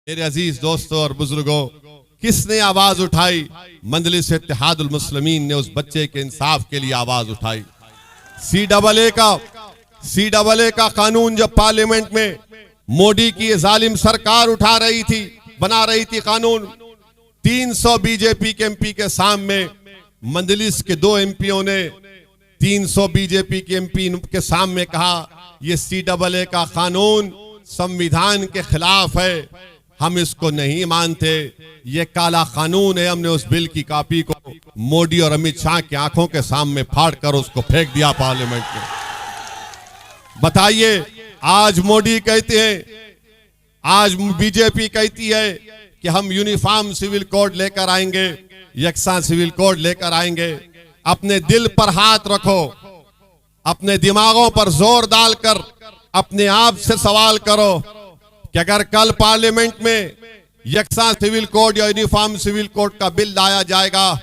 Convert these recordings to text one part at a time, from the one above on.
मेरे अजीज दोस्तों और बुजुर्गों, किसने आवाज उठाई? मजलिस इत्तेहादुल मुस्लिमीन ने उस बच्चे के इंसाफ के लिए आवाज उठाई। CAA का कानून जब पार्लियामेंट में मोदी की जालिम सरकार उठा रही थी, बना रही थी कानून, 300 बीजेपी के एमपी के सामने मजलिस के 2 एमपीओं ने 300 बीजेपी के एमपी के सामने कहा ये CAA का कानून संविधान के खिलाफ है, हम इसको नहीं मानते, ये काला कानून है। हमने उस बिल की कॉपी को मोदी और अमित शाह की आंखों के सामने फाड़ कर उसको फेंक दिया पार्लियामेंट में। बताइए, आज मोदी कहते हैं, आज बीजेपी कहती है कि हम यूनिफॉर्म सिविल कोड लेकर आएंगे, यकसा सिविल कोड लेकर आएंगे। अपने दिल पर हाथ रखो, अपने दिमागों पर जोर डालकर अपने आप से सवाल करो कि अगर कल पार्लियामेंट में यकसा सिविल कोड या यूनिफॉर्म सिविल कोड का बिल लाया जाएगा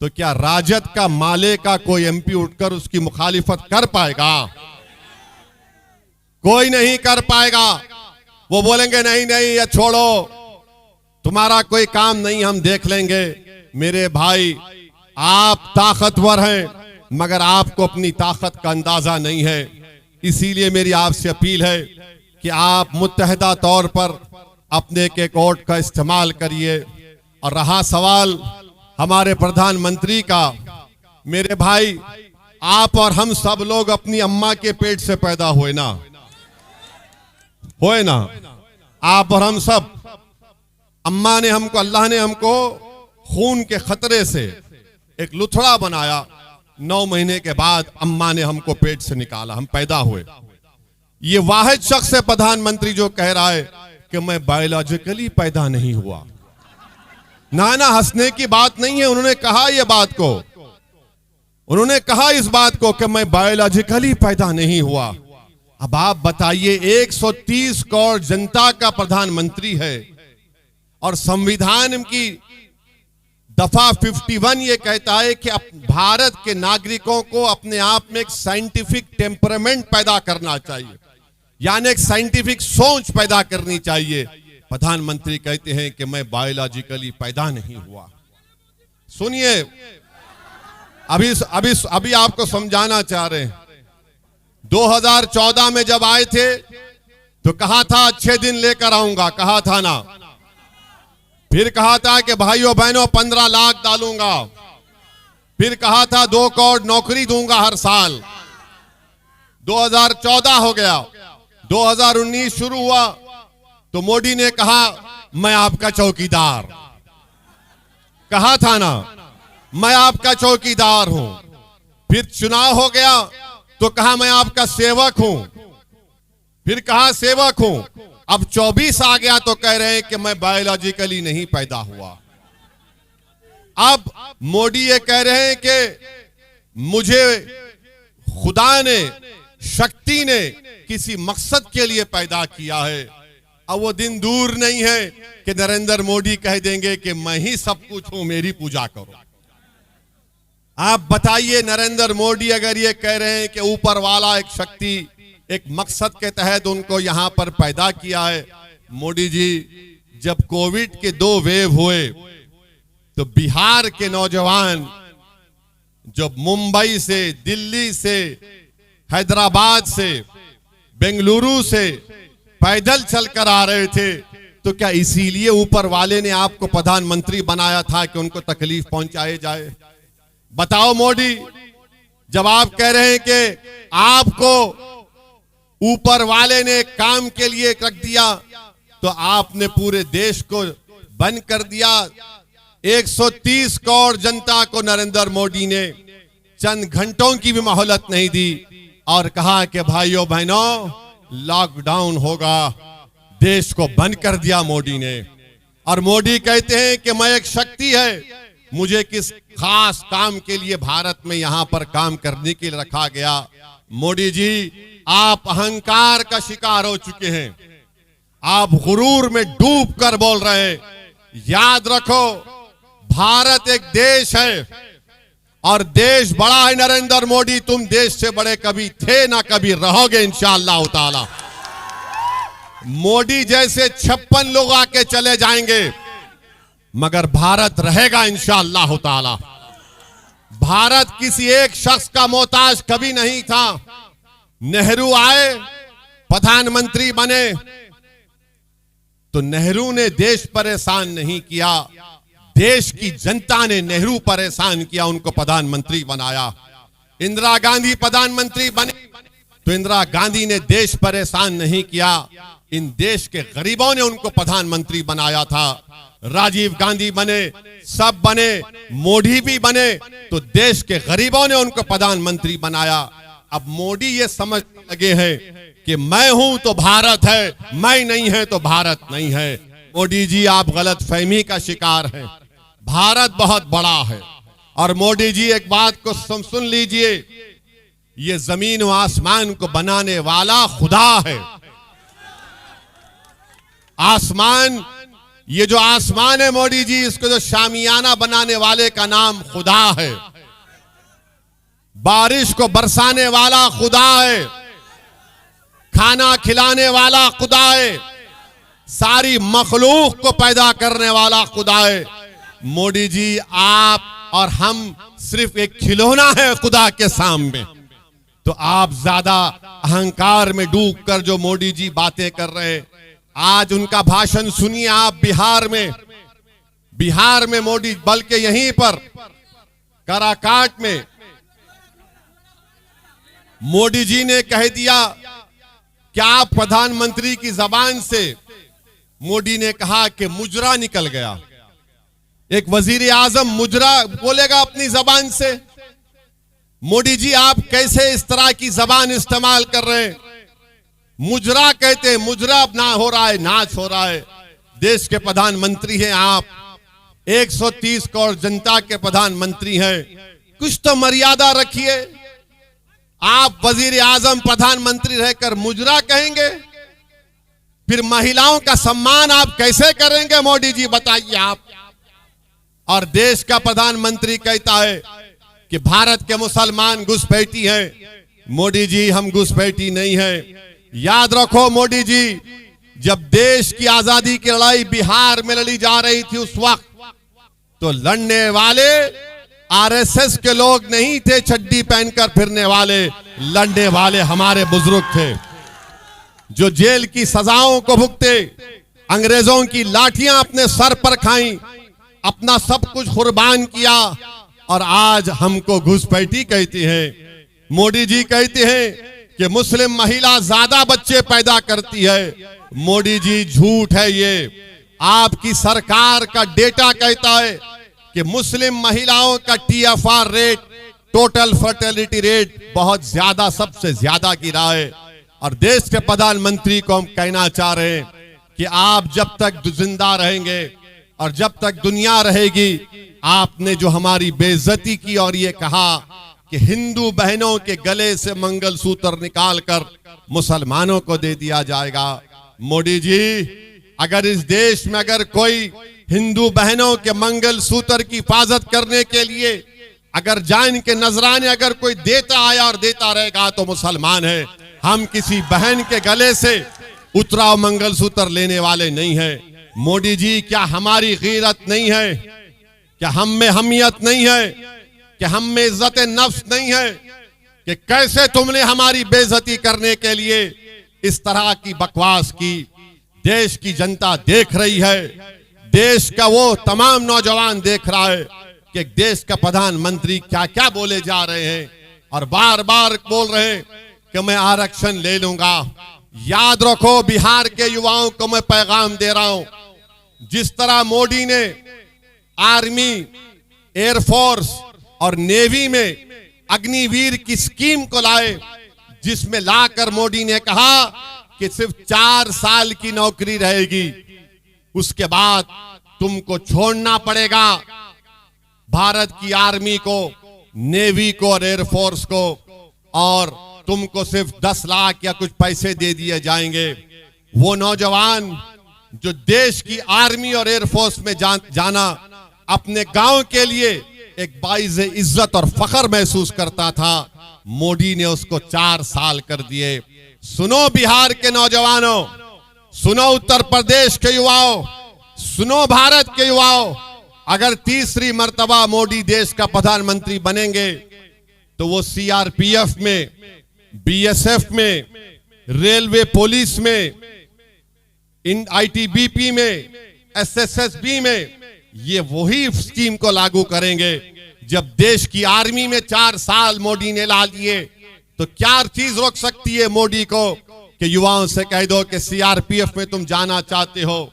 तो क्या राजद का माले का कोई एमपी उठकर उसकी मुखालिफत कर पाएगा? कोई नहीं कर पाएगा। वो बोलेंगे नहीं नहीं, ये छोड़ो, तुम्हारा कोई काम नहीं, हम देख लेंगे। मेरे भाई, आप ताकतवर हैं मगर आपको अपनी ताकत का अंदाजा नहीं है। इसीलिए मेरी आपसे अपील है कि आप मुत्तहदा तौर पर अपने के कोर्ट का इस्तेमाल करिए। और रहा सवाल हमारे प्रधानमंत्री का, मेरे भाई, आप और हम सब लोग अपनी अम्मा के पेट से पैदा हुए ना, आप और हम सब, अम्मा ने हमको, अल्लाह ने हमको खून के खतरे से एक लुथड़ा बनाया। 9 महीने के बाद अम्मा ने हमको पेट से निकाला, हम पैदा हुए। ये वाहिद शख्स है प्रधानमंत्री जो कह रहा है कि मैं बायोलॉजिकली पैदा नहीं हुआ। ना, हंसने की बात नहीं है। उन्होंने कहा ये बात को, उन्होंने कहा इस बात को कि मैं बायोलॉजिकली पैदा नहीं हुआ। अब आप बताइए, 130 करोड़ जनता का प्रधानमंत्री है और संविधान की दफा 51 ये कहता है कि भारत के नागरिकों को अपने आप में एक साइंटिफिक टेम्परामेंट पैदा करना चाहिए, यानी एक साइंटिफिक सोच पैदा करनी चाहिए। प्रधानमंत्री कहते हैं कि मैं बायोलॉजिकली पैदा नहीं हुआ। सुनिए, अभी आपको समझाना चाह रहे हैं। 2014 में जब आए थे तो कहा था अच्छे दिन लेकर आऊंगा, कहा था ना। फिर कहा था कि भाइयों बहनों 15 लाख डालूंगा। फिर कहा था 2 करोड़ नौकरी दूंगा हर साल। 2014 हो गया, 2019 शुरू हुआ तो मोदी ने कहा मैं आपका चौकीदार, कहा था ना, मैं आपका चौकीदार हूं। फिर चुनाव हो गया तो कहा मैं आपका सेवक हूं, फिर कहा सेवक हूं। अब 24 आ गया तो कह रहे हैं कि मैं बायोलॉजिकली नहीं पैदा हुआ। अब मोदी ये कह रहे हैं कि मुझे खुदा ने, शक्ति ने किसी मकसद के लिए पैदा किया है। अब वो दिन दूर नहीं है कि नरेंद्र मोदी कह देंगे कि मैं ही सब कुछ हूं, मेरी पूजा करो। आप बताइए, नरेंद्र मोदी अगर ये कह रहे हैं कि ऊपर वाला एक शक्ति, एक मकसद के तहत उनको यहां पर पैदा किया है। मोदी जी, जब कोविड के 2 वेव हुए तो बिहार के नौजवान जो मुंबई से, दिल्ली से, हैदराबाद से, बेंगलुरु से पैदल चलकर आ रहे थे, तो क्या इसीलिए ऊपर वाले ने आपको प्रधानमंत्री बनाया था कि उनको तकलीफ पहुंचाए जाए? बताओ मोदी, जब आप कह रहे हैं कि आपको ऊपर वाले ने काम के लिए रख दिया तो आपने पूरे देश को बंद कर दिया। 130 करोड़ जनता को नरेंद्र मोदी ने चंद घंटों की भी मोहलत नहीं दी और कहा कि भाइयों बहनों लॉकडाउन होगा। देश को बंद कर दिया मोदी ने। और मोदी कहते हैं कि मैं एक शक्ति है, मुझे किस खास काम के लिए भारत में यहां पर काम करने के लिए रखा गया। मोदी जी, आप अहंकार का शिकार हो चुके हैं, आप गुरूर में डूब कर बोल रहे हैं। याद रखो, भारत एक देश है और देश बड़ा है। नरेंद्र मोदी, तुम देश से बड़े कभी थे ना कभी रहोगे इंशाअल्लाह ताला। मोदी जैसे 56 लोग आके चले जाएंगे, मगर भारत रहेगा इंशाअल्लाह ताला। भारत किसी एक शख्स का मोहताज कभी नहीं था। नेहरू आए, प्रधानमंत्री बने, तो नेहरू ने देश परेशान नहीं किया, देश की जनता ने नेहरू परेशान किया, उनको प्रधानमंत्री बनाया। इंदिरा गांधी प्रधानमंत्री बनी तो इंदिरा गांधी ने देश परेशान नहीं किया, इन देश के गरीबों ने उनको प्रधानमंत्री बनाया था। राजीव गांधी बने, सब बने, मोदी भी बने तो देश के गरीबों ने उनको प्रधानमंत्री बनाया। अब मोदी ये समझ लगे हैं कि मैं हूं तो भारत है, मैं नहीं है तो भारत नहीं है। मोदी जी आप गलत फहमी का शिकार हैं। भारत बहुत बड़ा है। और मोदी जी एक बात को सुन लीजिए, ये जमीन व आसमान को बनाने वाला खुदा है। आसमान, ये जो आसमान है मोदी जी, इसको जो शामियाना बनाने वाले का नाम खुदा है। बारिश को बरसाने वाला खुदा है, खाना खिलाने वाला खुदा है, सारी मखलूक को पैदा करने वाला खुदा है। मोदी जी आप और हम सिर्फ एक खिलौना है खुदा के सामने। तो आप ज्यादा अहंकार में डूबकर जो मोदी जी बातें कर रहे हैं, आज उनका भाषण सुनिए आप बिहार में मोदी, बल्कि यहीं पर काराकाट में मोदी जी ने कह दिया कि आप प्रधानमंत्री की जबान से, मोदी ने कहा कि मुजरा निकल गया। एक वजीर आजम मुजरा बोलेगा अपनी जबान से? मोदी जी आप कैसे इस तरह की जबान इस्तेमाल कर रहे हैं? मुजरा कहते हैं, मुजरा ना हो रहा है, नाच हो रहा है। देश के प्रधानमंत्री हैं आप, 130 करोड़ जनता के प्रधानमंत्री हैं, कुछ तो मर्यादा रखिए। आप वजीर आजम प्रधानमंत्री रहकर मुजरा कहेंगे? फिर महिलाओं का सम्मान आप कैसे करेंगे मोदी जी, बताइए आप। और देश का प्रधानमंत्री कहता है कि भारत के मुसलमान घुसपैठी हैं। मोदी जी हम घुसपैठी नहीं है। याद रखो मोदी जी, जब देश की आजादी की लड़ाई बिहार में लड़ी जा रही थी उस वक्त, तो लड़ने वाले आरएसएस के लोग नहीं थे, चड्डी पहनकर फिरने वाले। लड़ने वाले हमारे बुजुर्ग थे, जो जेल की सजाओं को भुगते, अंग्रेजों की लाठियां अपने सर पर खाई, अपना सब कुछ कुर्बान किया, और आज हमको घुसपैठी कहते हैं। मोदी जी कहते हैं कि मुस्लिम महिला ज्यादा बच्चे पैदा करती है। मोदी जी झूठ है ये। आपकी सरकार का डेटा कहता है कि मुस्लिम महिलाओं का TFR rate, total fertility rate बहुत ज्यादा, सबसे ज्यादा गिरा है। और देश के प्रधानमंत्री को हम कहना चाह रहे हैं कि आप जब तक जिंदा रहेंगे और जब तक दुनिया रहेगी, आपने जो हमारी बेइज्जती की और ये कहा कि हिंदू बहनों के गले से मंगलसूत्र निकालकर मुसलमानों को दे दिया जाएगा। मोदी जी, अगर इस देश में अगर कोई हिंदू बहनों के मंगलसूत्र की हिफाजत करने के लिए अगर जान के नजराने अगर कोई देता आया और देता रहेगा तो मुसलमान है। हम किसी बहन के गले से उतरा मंगलसूत्र लेने वाले नहीं है। मोदी जी, क्या हमारी गीरत नहीं है? क्या हम में हमियत नहीं है? क्या हम में इज्जत नफ्स नहीं है कि कैसे तुमने हमारी बेइज्जती करने के लिए इस तरह की बकवास की? देश की जनता देख रही है, देश का वो तमाम नौजवान देख रहा है कि देश का प्रधानमंत्री क्या क्या बोले जा रहे हैं और बार बार बोल रहे हैं कि मैं आरक्षण ले लूंगा। याद रखो, बिहार के युवाओं को मैं पैगाम दे रहा हूं, जिस तरह मोदी ने आर्मी, एयरफोर्स और नेवी में अग्निवीर की स्कीम को लाए, जिसमें लाकर मोदी ने कहा कि सिर्फ 4 साल की नौकरी रहेगी, उसके बाद तुमको छोड़ना पड़ेगा भारत की आर्मी को, नेवी को और एयरफोर्स को, और तुमको सिर्फ 10 लाख या कुछ पैसे दे दिए जाएंगे। वो नौजवान जो देश की आर्मी और एयरफोर्स में जाना अपने गांव के लिए एक बाइज़ इज्जत और फख्र महसूस करता था, मोदी ने उसको 4 साल कर दिए। सुनो बिहार के नौजवानों, सुनो उत्तर प्रदेश के युवाओं, सुनो भारत के युवाओं, अगर तीसरी मर्तबा मोदी देश का प्रधानमंत्री बनेंगे तो वो सीआरपीएफ में, बीएसएफ में, रेलवे पुलिस में, आईटीबीपी में, एसएसएसबी में ये वही स्कीम को लागू करेंगे। जब देश की आर्मी में 4 साल मोदी ने ला लिए तो क्या चीज रोक सकती है मोदी को कि युवाओं से कह दो कि सीआरपीएफ में तुम जाना चाहते हो,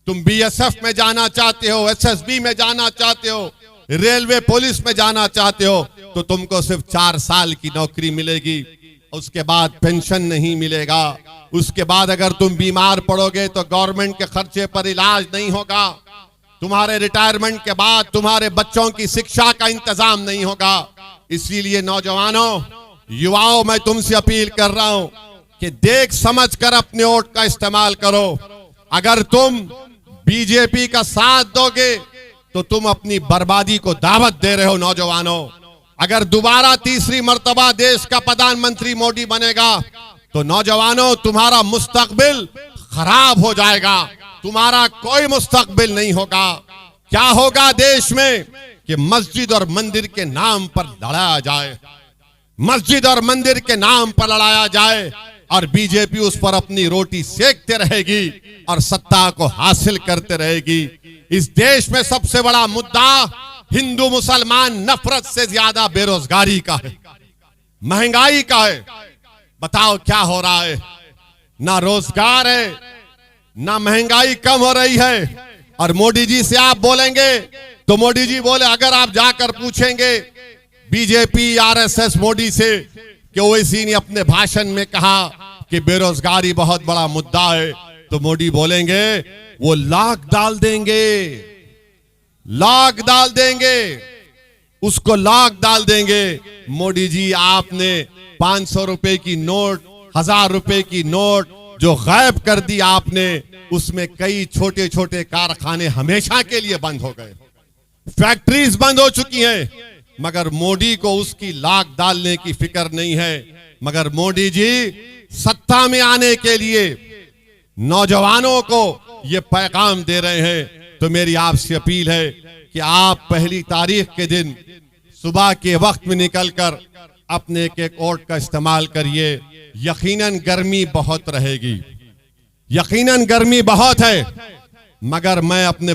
तुम बीएसएफ में जाना चाहते हो, एसएसबी में जाना चाहते हो, रेलवे पुलिस में जाना चाहते हो, तो तुमको सिर्फ 4 साल की नौकरी मिलेगी, उसके बाद पेंशन नहीं मिलेगा, उसके बाद अगर तुम बीमार पड़ोगे तो गवर्नमेंट के खर्चे पर इलाज नहीं होगा, तुम्हारे रिटायरमेंट के बाद तुम्हारे बच्चों की शिक्षा का इंतजाम नहीं होगा। इसीलिए नौजवानों, युवाओं, मैं तुमसे अपील कर रहा हूं कि देख समझ कर अपने वोट का इस्तेमाल करो। अगर तुम बीजेपी का साथ दोगे तो तुम अपनी बर्बादी को दावत दे रहे हो। नौजवानों, अगर दोबारा तीसरी मर्तबा देश का प्रधानमंत्री मोदी बनेगा तो नौजवानों तुम्हारा मुस्तकबिल खराब हो जाएगा, तुम्हारा कोई मुस्तकबिल नहीं होगा। क्या होगा देश में कि मस्जिद और मंदिर के नाम पर लड़ाया जाए, मस्जिद और मंदिर के नाम पर लड़ाया जाए और बीजेपी उस पर अपनी रोटी सेकते रहेगी और सत्ता को हासिल करते रहेगी। इस देश में सबसे बड़ा मुद्दा हिंदू मुसलमान नफरत से ज्यादा बेरोजगारी का है, महंगाई का है। बताओ क्या हो रहा है? ना रोजगार है, ना महंगाई कम हो रही है। और मोदी जी से आप बोलेंगे तो मोदी जी बोले, अगर आप जाकर पूछेंगे बीजेपी आरएसएस मोदी से कि ओवैसी ने अपने भाषण में कहा कि बेरोजगारी बहुत बड़ा मुद्दा है, तो मोदी बोलेंगे वो लाख डाल देंगे, लाख डाल देंगे, उसको लाख डाल देंगे। मोदी जी, आपने 500 रुपए की नोट, 1000 रुपए की नोट जो गायब कर दी आपने, उसमें कई छोटे छोटे कारखाने हमेशा के लिए बंद हो गए, फैक्ट्रीज बंद हो चुकी हैं, मगर मोदी को उसकी लाख डालने की फिक्र नहीं है। मगर मोदी जी सत्ता में आने के लिए नौजवानों को ये पैगाम दे रहे हैं। तो मेरी आपसे अपील है कि आप 1 तारीख के दिन सुबह के वक्त में निकलकर अपने एक वोट का इस्तेमाल करिए। यकीनन गर्मी बहुत रहेगी, यकीनन गर्मी बहुत है, मगर मैं अपने